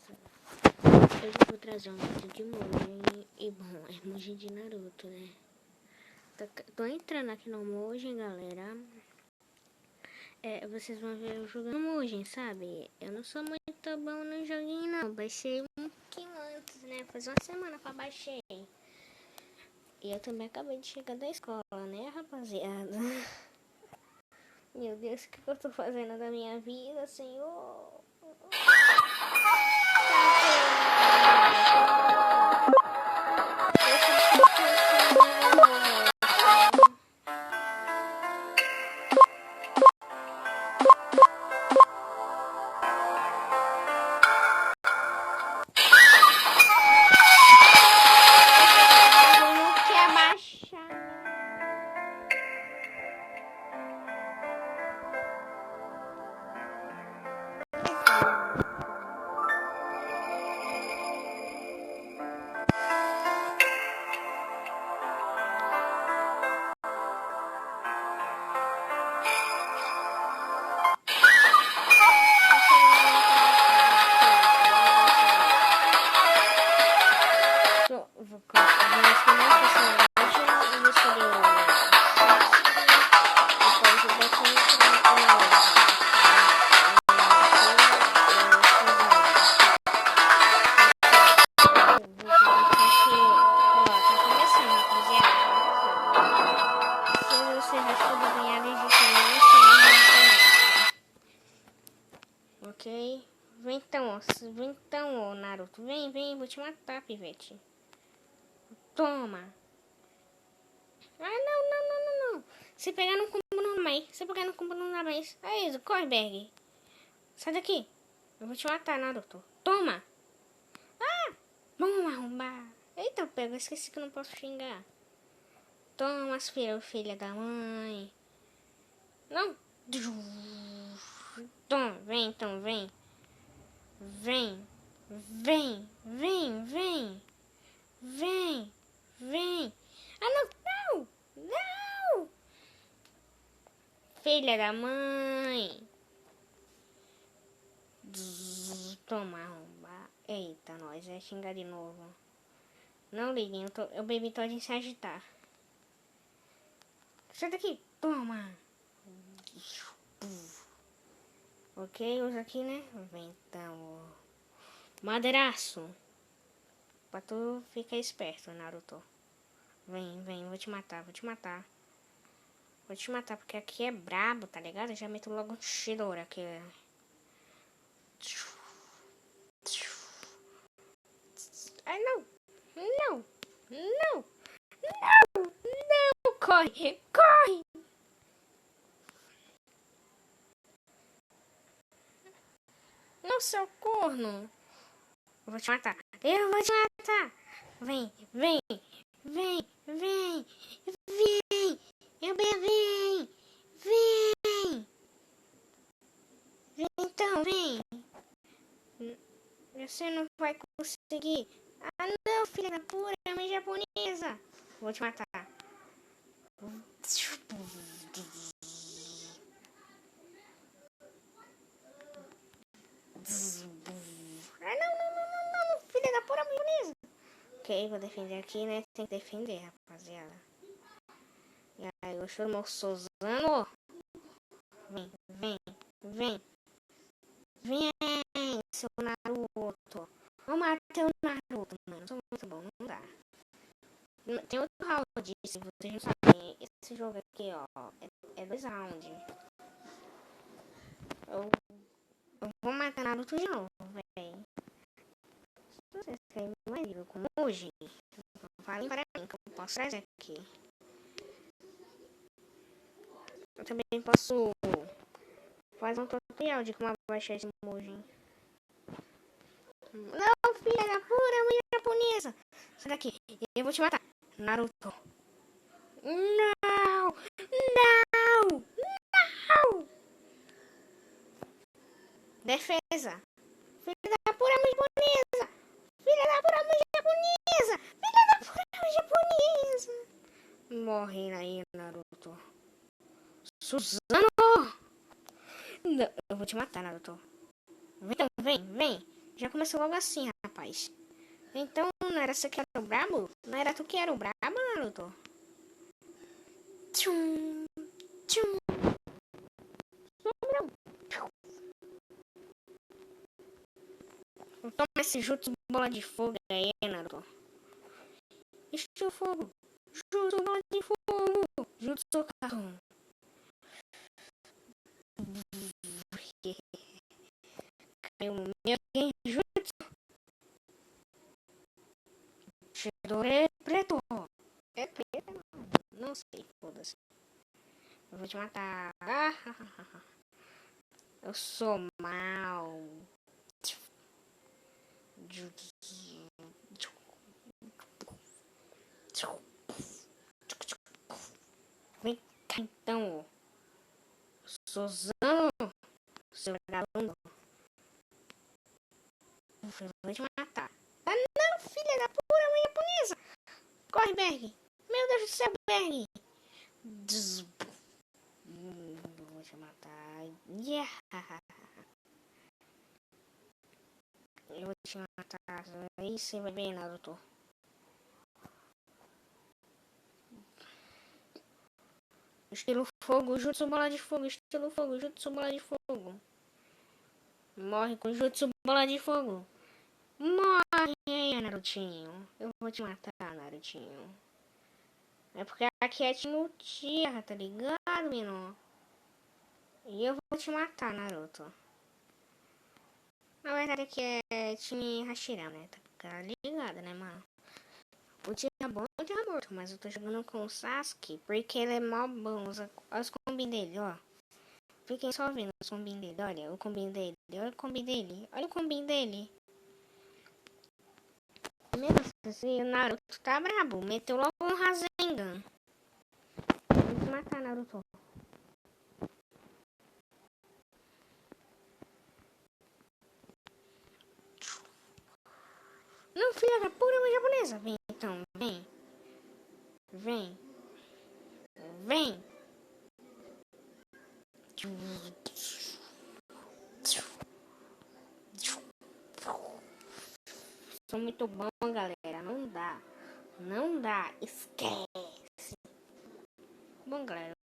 casa, eu vou trazer um vídeo de Mugen. E bom, é Mugen de Naruto, né? Tô entrando aqui no Mugen, galera. Vocês vão ver eu jogando Mugen, sabe? Eu não sou muito bom no joguinho, não. Baixei um pouquinho antes, né? Faz uma semana que eu baixei. E eu também acabei de chegar da escola, né, rapaziada? Meu Deus, o que eu tô fazendo da minha vida, Senhor? Ok? Vem então, ô Naruto. Vem, vou te matar, pivete. Toma. Não. Se pegar no combo não mais. Se pegar no combo não dá mais. É isso, corre, Berg. Sai daqui. Eu vou te matar, Naruto. Toma. Ah, vamos arrombar. Eita, eu pego. Esqueci que eu não posso xingar. Toma, filha da mãe. Não. Toma, vem então, vem. Vem. Ah, não. Filha da mãe. Toma, arromba. Eita, nós vai xingar de novo. Não liguem, eu bebi todo em se agitar. Sai daqui. Toma. Ok, usa aqui, né? Vem então. Madeiraço. Pra tu ficar esperto, Naruto. Vem, vou te matar. Vou te matar porque aqui é brabo, tá ligado? Eu já meto logo um Shidori aqui. Ai, não. Corre. Não, seu corno. Eu vou te matar. Vem. Então, vem. Você não vai conseguir. Ah, não, filha da pura, é uma japonesa. Vou te matar. Ah, não, filha da pura, japonesa. Ok, vou defender aqui, né? Tem que defender, rapaziada. E aí, eu chamo o Suzano. Vem, seu Naruto. Eu matei o Naruto, mano. Sou muito bom, não dá. Tem outro round, se vocês não sabem. Esse jogo aqui, ó, é 2 rounds. Eu vou matar Naruto de novo, véi. Se vocês querem mais nível com hoje, falem para mim que eu posso trazer aqui. Eu também posso fazer um tutorial de como baixar esse Mugen. Não, filha da pura, mãe japonesa. Sai daqui, eu vou te matar. Naruto. Não. Defesa. Filha da pura, mãe japonesa. Morre aí, Naruto. Suzano. Não, eu vou te matar, Naruto. Vem. Já começou logo assim, rapaz. Então, não era você que era o brabo? Não era tu que era o brabo, Naruto? Tchum, tchum. Toma esse jutsu bola de fogo aí, Naruto. Estilo fogo. Jutsu bola de fogo. Jutsu carro. Caiu no meu genjutsu. Chidori preto. É preto? Não sei, foda-se. Eu vou te matar. Eu sou mal. Vem cá então. Suzano. Seu vagabundo. Eu vou te matar. Ah não, filha da pura mãe japonesa. Corre, Berg. Meu Deus do céu, Berg. Eu vou te matar. Yeah. Eu vou te matar. Aí você vai ver, Naruto. Estilo fogo, jutsu bola de fogo. Estilo fogo, jutsu bola de fogo. Morre com jutsu bola de fogo. Morre, Narutinho. Eu vou te matar, Narutinho. É porque aqui é time Uchiha, tá ligado, menino? E eu vou te matar, Naruto. Na verdade aqui é time Hashirama, né? Tá ligado, né, mano? O Uchiha é bom e o Uchiha é morto, mas eu tô jogando com o Sasuke porque ele é mó bom. Olha os combinhos dele, ó. Fiquem só vendo os combinhos dele, olha o combinho dele. Olha o combinho dele, olha o combinho dele. Nossa, o Naruto tá brabo. Meteu logo um Rasengan. Vou te matar, Naruto. Não, filha da pura mãe japonesa. Vem, então, vem. Vem. Vem. Sou muito bom, galera. Não dá. Não dá. Esquece. Bom, galera.